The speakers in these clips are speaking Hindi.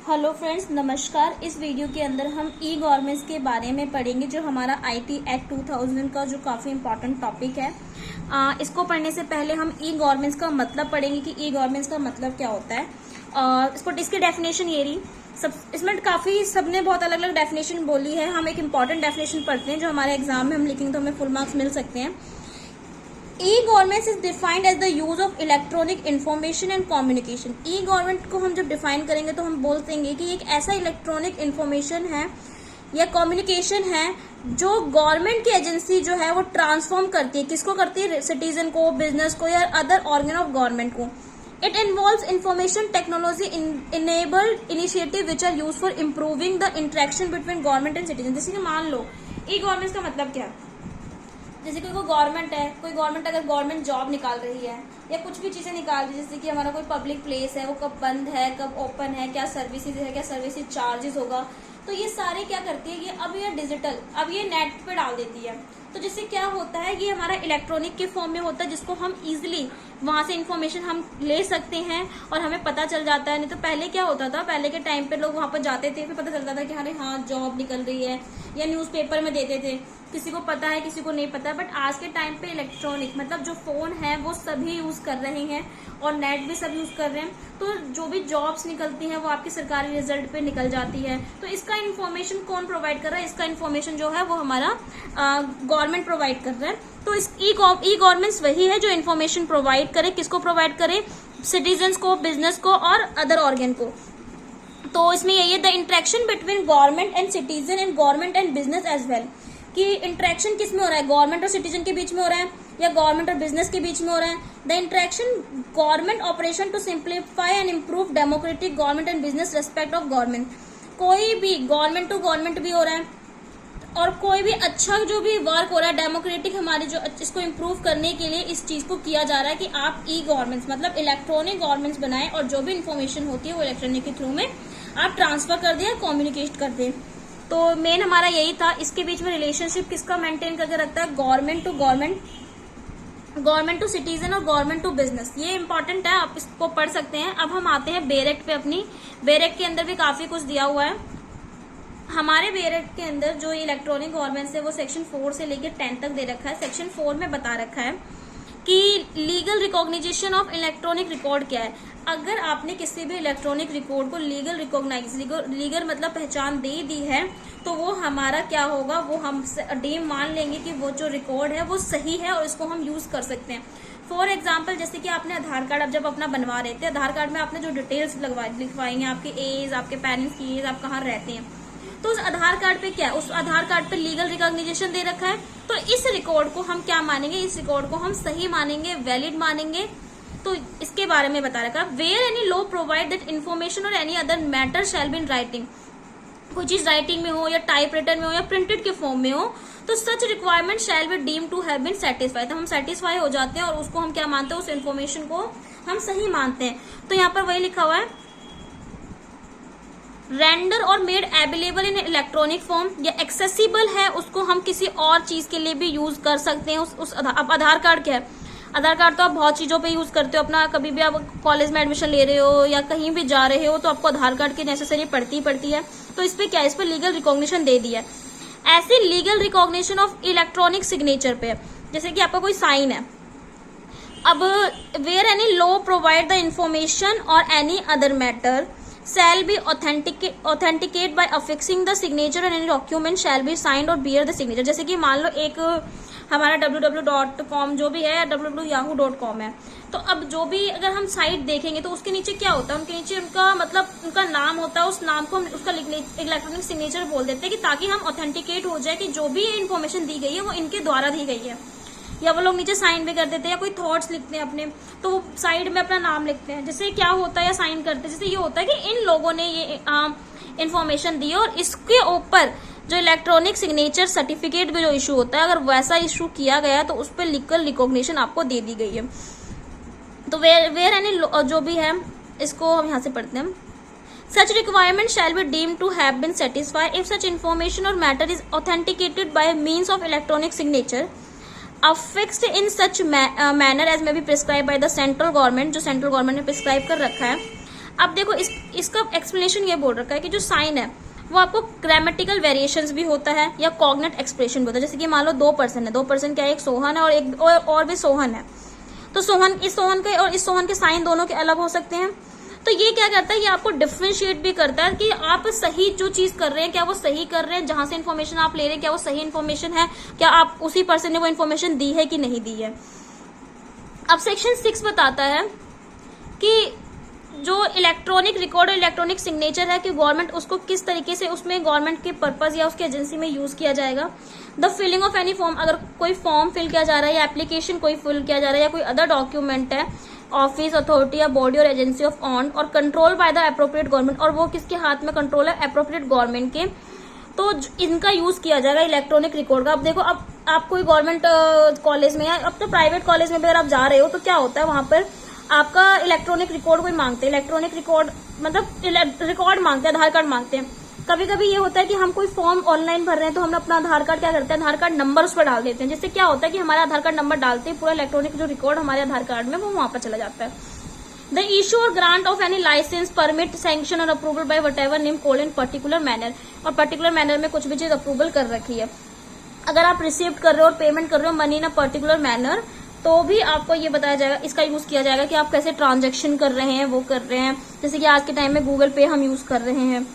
हेलो फ्रेंड्स, नमस्कार। इस वीडियो के अंदर हम ई गवर्नेंस के बारे में पढ़ेंगे, जो हमारा आईटी एक्ट 2000 का जो काफ़ी इंपॉर्टेंट टॉपिक है। इसको पढ़ने से पहले हम ई गवर्नेंस का मतलब पढ़ेंगे कि ई गवर्नेंस का मतलब क्या होता है। इसकी डेफिनेशन ये रही। इसमें काफ़ी सबने बहुत अलग अलग डेफिनेशन बोली है। हम एक इम्पॉर्टेंट डेफिनेशन पढ़ते हैं जो हमारे एग्जाम में हम लिखेंगे तो हमें फुल मार्क्स मिल सकते हैं। E-governance is defined as the use of electronic information and communication. E government को हम जब डिफाइन करेंगे तो हम बोल देंगे कि एक ऐसा इलेक्ट्रॉनिक इंफॉर्मेशन है या कम्युनिकेशन है जो गवर्नमेंट की एजेंसी जो है वो ट्रांसफॉर्म करती है। किसको करती है? सिटीजन को, बिजनेस को या अदर ऑर्गन ऑफ गवर्नमेंट को। It involves information technology enabled initiative which are use for improving the interaction between government and citizen. जैसे कि मान लो ई गवर्नेंस का मतलब क्या है। जैसे कोई गवर्नमेंट है, कोई गवर्नमेंट अगर गवर्नमेंट जॉब निकाल रही है या कुछ भी चीजें निकाल रही है, जैसे कि हमारा कोई पब्लिक प्लेस है वो कब बंद है, कब ओपन है, क्या सर्विसेज है, क्या सर्विसेज चार्जेस होगा, तो ये सारे क्या करती है, ये अब ये डिजिटल, अब ये नेट पे डाल देती है। तो जिससे क्या होता है, ये हमारा इलेक्ट्रॉनिक के फॉर्म में होता है, जिसको हम इजिली वहां से इंफॉर्मेशन हम ले सकते हैं और हमें पता चल जाता है। नहीं तो पहले क्या होता था, पहले के टाइम पे लोग वहां पर जाते थे, फिर पता चलता था कि अरे हाँ जॉब निकल रही है, या न्यूज़पेपर में देते थे, किसी को पता है किसी को नहीं पता। बट आज के टाइम पे इलेक्ट्रॉनिक मतलब जो फोन है वो सभी यूज कर रहे हैं और नेट भी सब यूज कर रहे हैं। तो जो भी जॉब्स निकलती हैं वो आपके सरकारी रिजल्ट पे निकल जाती है। तो इसका इन्फॉर्मेशन कौन प्रोवाइड कर रहा है? इसका इन्फॉर्मेशन जो है वो हमारा गवर्नमेंट प्रोवाइड कर रहा है। तो इस ई गवर्नेंस वही है जो इन्फॉर्मेशन प्रोवाइड करे। किसको प्रोवाइड करे? सिटीजन्स को, बिजनेस को और अदर ऑर्गन को। तो इसमें यही है, the interaction between government and citizen and government and business as well. कि इंटरेक्शन किस में हो रहा है? गवर्नमेंट और सिटीजन के बीच में हो रहा है या गवर्नमेंट और बिजनेस के बीच में हो रहा है। The interaction government operation to simplify and improve democratic government and business respect of government. कोई भी गवर्नमेंट टू गवर्नमेंट भी हो रहा है और कोई भी अच्छा जो भी वर्क हो रहा है डेमोक्रेटिक हमारे जो इसको इम्प्रूव करने के लिए इस चीज को किया जा रहा है कि आप ई गवर्नेंस मतलब इलेक्ट्रॉनिक गवर्नेंस बनाएं और जो भी इन्फॉर्मेशन होती है वो इलेक्ट्रॉनिक के थ्रू में आप ट्रांसफर कर दें, कम्युनिकेट कर दें। तो मेन हमारा यही था। इसके बीच में रिलेशनशिप किसका मेंटेन करके रखता है? Government to government, government to citizen और गवर्नमेंट टू बिजनेस। ये इंपॉर्टेंट है, आप इसको पढ़ सकते हैं। अब हम आते हैं बेयर एक्ट पे। अपनी बेयर एक्ट के अंदर भी काफी कुछ दिया हुआ है। हमारे बेयर एक्ट के अंदर जो इलेक्ट्रॉनिक गवर्नेंस है वो सेक्शन 4 से लेकर 10 तक दे रखा है। सेक्शन 4 में बता रखा है कि लीगल रिकॉग्निजेशन ऑफ इलेक्ट्रॉनिक रिकॉर्ड क्या है। अगर आपने किसी भी इलेक्ट्रॉनिक रिकॉर्ड को लीगल रिकॉग्नाइज, लीगल मतलब पहचान दे दी है, तो वो हमारा क्या होगा, वो हम डीम मान लेंगे कि वो जो रिकॉर्ड है वो सही है और इसको हम यूज कर सकते हैं। फॉर एग्जाम्पल, जैसे कि आपने आधार कार्ड अब जब अपना बनवा रहे थे, आधार कार्ड में आपने जो डिटेल्स लिखवाई हैं, आपकी एज, आपके पेरेंट्स की एज, आप कहाँ रहते हैं, तो उस आधार कार्ड पे क्या है, उस आधार कार्ड पे लीगल रिकॉग्निजेशन दे रखा है। तो इस रिकॉर्ड को हम क्या मानेंगे? इस रिकॉर्ड को हम सही मानेंगे, वैलिड मानेंगे। तो इसके बारे में बता रखा है। Where any law provide that information और any other matter shall be in writing. कोई चीज राइटिंग में हो या टाइप रिटन में हो या प्रिंटेड के फॉर्म में हो, तो such requirement shall be deem to have been satisfied. तो हम सेटिस्फाई हो जाते हैं और उसको हम क्या मानते हैं? उस इन्फॉर्मेशन को हम सही मानते हैं। तो यहाँ पर वही लिखा हुआ है, रेंडर और made available in electronic form, या एक्सेसिबल है उसको हम किसी और चीज के लिए भी यूज कर सकते हैं। अब आधार कार्ड क्या है? आधार कार्ड तो आप बहुत चीजों पे यूज करते हो। अपना कभी भी आप कॉलेज में एडमिशन ले रहे हो या कहीं भी जा रहे हो तो आपको आधार कार्ड की नेसेसरी पड़ती है। तो इस पे क्या है? इस पे लीगल रिकॉग्निशन दे दिया है। ऐसे legal recognition of electronic signature पे, जैसे कि आपका कोई साइन है। अब where any law provide the information और any other matter shall be authenticate by affixing the signature and any document shall be signed or bear the signature। जैसे कि मान लो एक हमारा www.com जो भी है या www.yahoo.com है, तो अब जो भी अगर हम साइट देखेंगे तो उसके नीचे क्या होता है? उनके नीचे उनका मतलब उनका नाम होता है। उस नाम को हम उसका इलेक्ट्रॉनिक सिग्नेचर बोल देते हैं कि ताकि हम ऑथेंटिकेट हो जाए कि जो भी इन्फॉर्मेशन दी गई है वो इनके द्वारा दी गई है। या वो लोग नीचे साइन भी कर देते हैं या कोई थॉट्स लिखते हैं अपने, तो वो साइड में अपना नाम लिखते हैं। जैसे क्या होता है या साइन करते हैं, जैसे ये होता है कि इन लोगों ने ये इन्फॉर्मेशन दी और इसके ऊपर जो इलेक्ट्रॉनिक सिग्नेचर सर्टिफिकेट भी जो इशू होता है, अगर वैसा इशू किया गया तो उस पर लीगल रिकॉग्निशन आपको दे दी गई है। तो वेयर एनी जो भी है इसको हम यहाँ से पढ़ते हैं। Such requirement shall be deemed to have been satisfied if such information or matter is authenticated by means of electronic signature affixed in such manner as may be prescribed by the central government, जो central government ने prescribe कर रखा है। अब देखो इसका एक्सप्लेनेशन ये बोल रखा है कि जो साइन है वो आपको ग्रामेटिकल वेरिएशंस भी होता है या कॉग्नेट एक्सप्रेशन भी होता है। जैसे कि मान लो 2 पर्सन है, 2 पर्सन क्या है, एक सोहन है और एक और भी सोहन है। तो सोहन, इस सोहन के और इस सोहन के साइन दोनों के अलग हो सकते हैं। तो ये क्या करता है, ये आपको डिफरेंशिएट भी करता है कि आप सही जो चीज कर रहे हैं क्या वो सही कर रहे हैं, जहां से इन्फॉर्मेशन आप ले रहे हैं क्या वो सही इन्फॉर्मेशन है, क्या आप उसी पर्सन ने वो इन्फॉर्मेशन दी है कि नहीं दी है। अब सेक्शन 6 बताता है कि जो इलेक्ट्रॉनिक रिकॉर्ड और इलेक्ट्रॉनिक सिग्नेचर है कि गवर्नमेंट उसको किस तरीके से उसमें गवर्नमेंट के पर्पज या उसके एजेंसी में यूज किया जाएगा। The filling of any form, अगर कोई फॉर्म फिल किया जा रहा है या एप्लीकेशन कोई फिल किया जा रहा है या कोई अदर डॉक्यूमेंट है, ऑफिस, अथॉरिटी या बॉडी और एजेंसी ऑफ ऑन और control by the appropriate government, और वो किसके हाथ में कंट्रोल है, अप्रोप्रिएट गवर्नमेंट के, तो इनका यूज किया जाएगा इलेक्ट्रॉनिक रिकॉर्ड का। अब देखो, अब आप कोई गवर्नमेंट कॉलेज में या अब तो प्राइवेट कॉलेज में भी अगर आप जा रहे हो तो क्या होता है, वहां पर आपका इलेक्ट्रॉनिक रिकॉर्ड कोई मांगते हैं। इलेक्ट्रॉनिक रिकॉर्ड मतलब रिकॉर्ड मांगते हैं, आधार कार्ड मांगते हैं। कभी कभी ये होता है कि हम कोई फॉर्म ऑनलाइन भर रहे हैं तो हम अपना आधार कार्ड क्या करते हैं, आधार कार्ड नंबर उस पर डाल देते हैं, जिससे क्या होता है कि हमारा आधार कार्ड नंबर डालते हैं पूरा इलेक्ट्रॉनिक जो रिकॉर्ड हमारे आधार कार्ड में वो वहां पर चला जाता है। द इशू और grant of any license, permit, sanction और approval by what name called in particular manner, और पर्टिकुलर मैनर में कुछ भी चीज अप्रूवल कर रखी है। अगर आप रिसीव कर रहे हो और पेमेंट कर रहे हो money in a particular manner, तो भी आपको ये बताया जाएगा, इसका यूज किया जाएगा कि आप कैसे ट्रांजैक्शन कर रहे हैं, वो कर रहे हैं। जैसे कि आज के टाइम में गूगल पे हम यूज कर रहे हैं।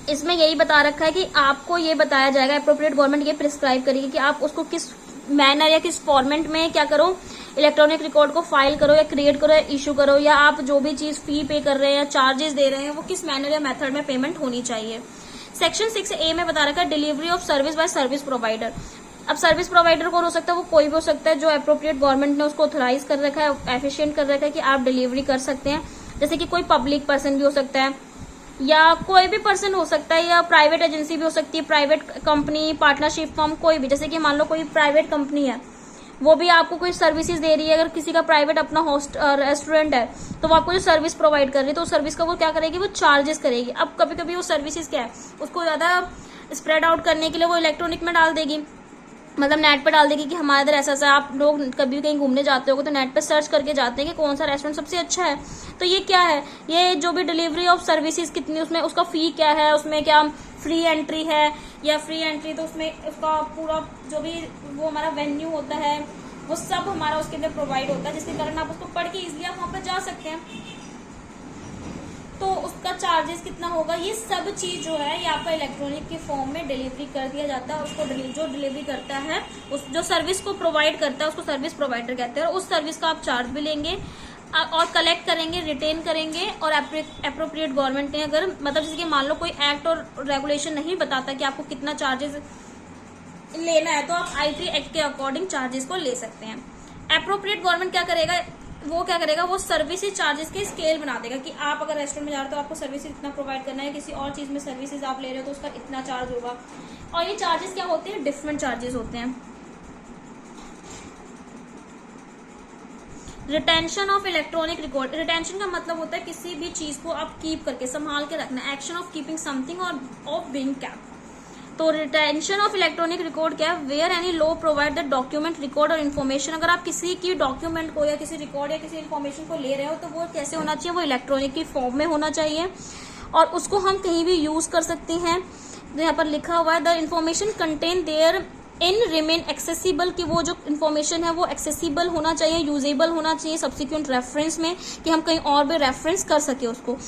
इसमें यही बता रखा है कि आपको ये बताया जाएगा, अप्रोप्रिएट गवर्नमेंट ये प्रिस्क्राइब करेगी कि आप उसको किस मैनर या किस फॉर्मेट में क्या करो, इलेक्ट्रॉनिक रिकॉर्ड को फाइल करो या क्रिएट करो या इशू करो, या आप जो भी चीज फी पे कर रहे हैं या चार्जेस दे रहे हैं वो किस मैनर या मेथड में पेमेंट होनी चाहिए। सेक्शन 6A में बता रखा है delivery of service by service provider. अब सर्विस प्रोवाइडर कौन हो सकता है, वो कोई भी हो सकता है जो अप्रोप्रिएट गवर्नमेंट ने उसको ऑथराइज कर रखा है, एफिशिएंट कर रखा है कि आप डिलीवरी कर सकते हैं। जैसे कि कोई पब्लिक पर्सन भी हो सकता है या कोई भी पर्सन हो सकता है, या प्राइवेट एजेंसी भी हो सकती है, प्राइवेट कंपनी, पार्टनरशिप फर्म, कोई भी। जैसे कि मान लो कोई प्राइवेट कंपनी है, वो भी आपको कोई सर्विसेज दे रही है। अगर किसी का प्राइवेट अपना रेस्टोरेंट है तो वो आपको जो सर्विस प्रोवाइड कर रही है तो उस सर्विस का वो क्या करेगी, वो चार्जेस करेगी। अब कभी कभी वो सर्विसेज क्या है, उसको ज्यादा स्प्रेड आउट करने के लिए वो इलेक्ट्रॉनिक में डाल देगी, मतलब नेट पे डाल देगी कि हमारे इधर ऐसा ऐसा। आप लोग कभी कहीं घूमने जाते हो तो नेट पे सर्च करके जाते हैं कि कौन सा रेस्टोरेंट सबसे अच्छा है। तो ये क्या है, ये जो भी डिलीवरी ऑफ सर्विसेज कितनी, उसमें उसका फी क्या है, उसमें क्या फ्री एंट्री है या फ्री एंट्री, तो उसमें उसका पूरा जो भी वो हमारा वेन्यू होता है वो सब हमारा उसके अंदर प्रोवाइड होता है, जिसके कारण आप उसको पढ़ के इजिली आप वहां पर जा सकते हैं। तो उसका चार्जेस कितना होगा, ये सब चीज जो है ये आपका इलेक्ट्रॉनिक के फॉर्म में डिलीवरी कर दिया जाता है। उसको जो डिलीवरी करता है, उस जो सर्विस को प्रोवाइड करता है उसको सर्विस प्रोवाइडर कहते हैं, और उस सर्विस का आप चार्ज भी लेंगे और कलेक्ट करेंगे, रिटेन करेंगे। और अप्रोप्रिएट गवर्नमेंट ने अगर मतलब जैसे कि मान लो कोई एक्ट और रेगुलेशन नहीं बताता कि आपको कितना चार्जेस लेना है, तो आप IT एक्ट के अकॉर्डिंग चार्जेस को ले सकते हैं। अप्रोप्रिएट गवर्नमेंट क्या करेगा, वो सर्विसेज चार्जेस के स्केल बना देगा कि आप अगर रेस्टोरेंट में जा रहे हो तो आपको सर्विसेज इतना प्रोवाइड करना है, किसी और चीज में सर्विसेज आप ले रहे हो तो उसका इतना चार्ज होगा। और ये चार्जेस क्या होते हैं, डिफरेंट चार्जेस होते हैं। Retention of electronic record, retention का मतलब होता है किसी भी चीज को आप कीप करके संभाल के रखना, एक्शन ऑफ कीपिंग समथिंग और ऑफ बीइंग केप्ट। तो रिटेंशन ऑफ इलेक्ट्रॉनिक रिकॉर्ड क्या है, where any law provide the document, record और इन्फॉर्मेशन। अगर आप किसी की डॉक्यूमेंट को या किसी रिकॉर्ड या किसी इन्फॉर्मेशन को ले रहे हो तो वो कैसे होना चाहिए, वो इलेक्ट्रॉनिक की फॉर्म में होना चाहिए और उसको हम कहीं भी यूज कर सकते हैं। यहाँ पर लिखा हुआ है the information contain there in remain accessible, कि वो जो इन्फॉर्मेशन है वो एक्सेसिबल होना चाहिए, यूजेबल होना चाहिए सब्सिक्वेंट रेफरेंस में, कि हम कहीं और भी रेफरेंस कर सके उसको।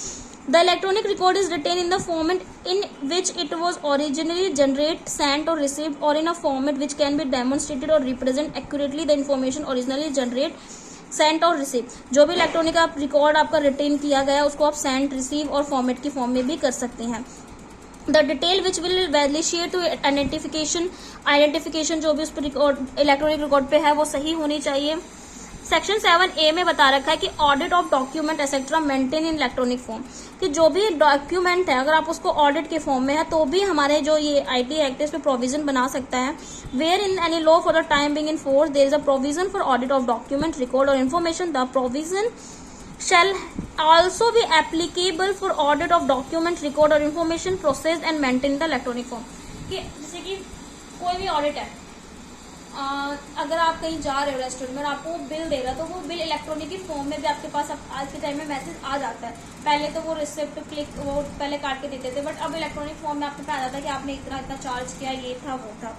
The electronic record is retained in the format in which it was originally generated, sent or received, or in a format which can be demonstrated or represent accurately the information originally generated, sent or received। जो भी इलेक्ट्रॉनिक आप रिकॉर्ड आपका रिटेन किया गया उसको आप सेंड, रिसीव और फॉर्मेट की फॉर्म में भी कर सकते हैं। The detail which will validate to identification जो भी उस पर इलेक्ट्रॉनिक रिकॉर्ड पे है वो सही होनी चाहिए। सेक्शन 7A में बता रखा है कि audit of document etcetera maintain in electronic form, कि जो भी डॉक्यूमेंट है अगर आप उसको ऑडिट के फॉर्म में है तो भी हमारे जो ये IT एक्ट है इस पे प्रोविजन बना सकता है। Where in any law for the time being in force there is a provision for audit of document, record और information, the provision shall also be applicable for audit of document, record और information, processed and maintained in the electronic form। कि जैसे कि कोई भी ऑडिट है अगर आप कहीं जा रहे हो रेस्टोरेंट में और आपको बिल दे रहा है, तो वो बिल इलेक्ट्रॉनिक की फॉर्म में भी आपके पास आज के टाइम में मैसेज आ जाता है। पहले तो वो रिसिप्ट क्लिक वो पहले काट के देते थे, बट अब इलेक्ट्रॉनिक फॉर्म में आपके पास आ जाता है कि आपने इतना इतना चार्ज किया, ये था वो था।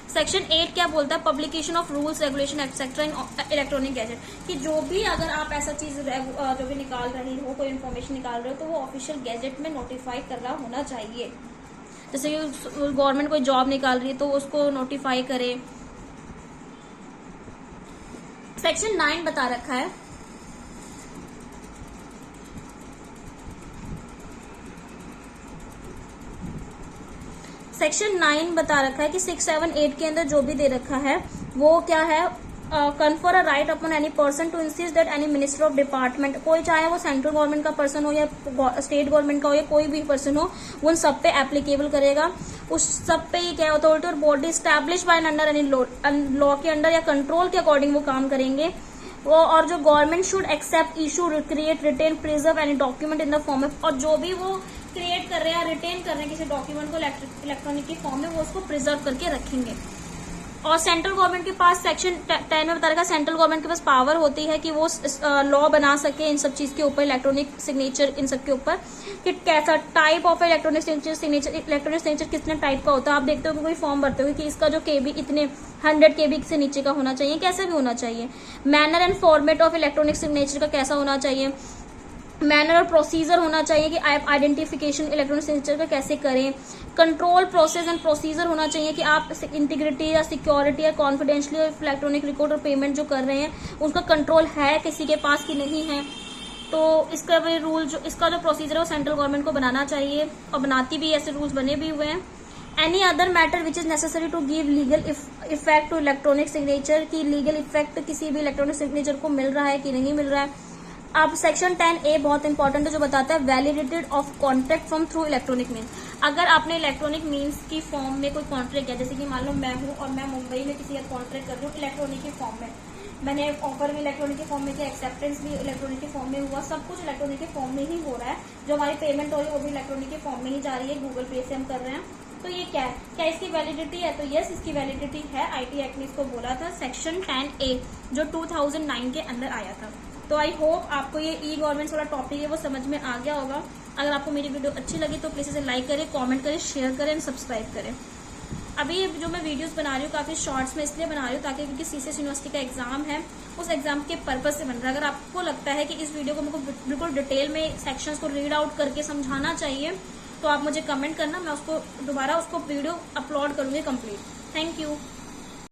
सेक्शन 8 क्या बोलता है? Publication of rules regulation etcetera in electronic gadget, कि जो भी अगर आप ऐसा चीज जो भी निकाल रही हो, कोई इन्फॉर्मेशन निकाल रहे हो, तो वो ऑफिशियल गैजेट में नोटिफाई कर रहा होना चाहिए। जैसे गवर्नमेंट कोई जॉब निकाल रही है तो उसको नोटिफाई करे। सेक्शन 9 बता रखा है सेक्शन 9 बता रखा है कि 6, 7, 8 के अंदर जो भी दे रखा है वो क्या है? Confer a right upon any person to insist that any minister of department, कोई चाहे वो सेंट्रल गवर्नमेंट का पर्सन हो या स्टेट गवर्नमेंट का हो या कोई भी पर्सन हो, उन सब पे एप्लीकेबल करेगा। उस सब पे ये क्या अथॉरिटी और body establish by under any law के अंडर या कंट्रोल के अकॉर्डिंग वो काम करेंगे। वो और जो government should accept, issue, create, retain, preserve any document in the form of, और जो भी वो क्रिएट कर रहे हैं, रिटेन कर रहे हैं किसी डॉक्यूमेंट को इलेक्ट्रॉनिक की फॉर्म में, वो उसको प्रिजर्व करके रखेंगे। और सेंट्रल गवर्नमेंट के पास सेक्शन 10 में बता रखा है, सेंट्रल गवर्नमेंट के पास पावर होती है कि वो लॉ बना सके इन सब चीज के ऊपर, इलेक्ट्रॉनिक सिग्नेचर इन सब के ऊपर, कि कैसा टाइप ऑफ इलेक्ट्रॉनिक सिग्नेचर कितने टाइप का होता है। आप देखते हो कि कोई फॉर्म भरते हो कि इसका जो केबी इतने 100 केबी से नीचे का होना चाहिए, कैसे भी होना चाहिए। Manner and format of electronic signature का कैसा होना चाहिए, मैनर और प्रोसीजर होना चाहिए कि आइडेंटिफिकेशन इलेक्ट्रॉनिक सिग्नेचर का कैसे करें। कंट्रोल प्रोसेस एंड प्रोसीजर होना चाहिए कि आप इंटीग्रिटी या सिक्योरिटी या कॉन्फिडेंशियली इलेक्ट्रॉनिक रिकॉर्ड और पेमेंट जो कर रहे हैं उनका कंट्रोल है किसी के पास कि नहीं है। तो इसका भी रूल जो इसका जो प्रोसीजर है वो सेंट्रल गवर्नमेंट को बनाना चाहिए, और बनाती भी, ऐसे रूल्स बने भी हुए हैं। Any other matter which is necessary to give legal effect to electronic signature, की लीगल इफेक्ट किसी भी इलेक्ट्रॉनिक सिग्नेचर को मिल रहा है कि नहीं मिल रहा है। अब सेक्शन 10A बहुत इंपॉर्टेंट है, जो बताता है validity of contract from through electronic means. अगर आपने इलेक्ट्रॉनिक मीन्स की फॉर्म में कोई कॉन्ट्रैक्ट किया, जैसे कि मान लो मैं हूँ और मैं मुंबई में किसी का कॉन्ट्रैक्ट कर रही हूँ इलेक्ट्रॉनिक की फॉर्म में, मैंने ऑफर भी इलेक्ट्रॉनिक के फॉर्म में किया, एक्सेप्टेंस भी इलेक्ट्रॉनिक के फॉर्म में हुआ, सब कुछ इलेक्ट्रॉनिक के फॉर्म में ही हो रहा है। जो हमारी पेमेंट हो रही है वो भी इलेक्ट्रॉनिक के फॉर्म में ही जा रही है, गूगल पे से हम कर रहे हैं। तो ये क्या है? क्या इसकी वैलिडिटी है? तो यस, इसकी वैलिडिटी है। आईटी एक्ट ने इसको बोला था, सेक्शन 10A जो 2009 के अंदर आया था। तो आई होप आपको ये ई गवर्नमेंट्स वाला टॉपिक है वो समझ में आ गया होगा। अगर आपको मेरी वीडियो अच्छी लगी तो प्लीज इसे लाइक करें, कमेंट करें, शेयर करें एंड सब्सक्राइब करें। अभी जो मैं वीडियोस बना रही हूँ काफी शॉर्ट्स में इसलिए बना रही हूँ ताकि, क्योंकि सीसीएस यूनिवर्सिटी का एग्जाम है, उस एग्जाम के पर्पज से बन रहा है। अगर आपको लगता है कि इस वीडियो को मुझे बिल्कुल डिटेल में सेक्शंस को रीड आउट करके समझाना चाहिए तो आप मुझे कमेंट करना, मैं उसको दोबारा उसको वीडियो अपलोड करूंगी कंप्लीट। Thank you.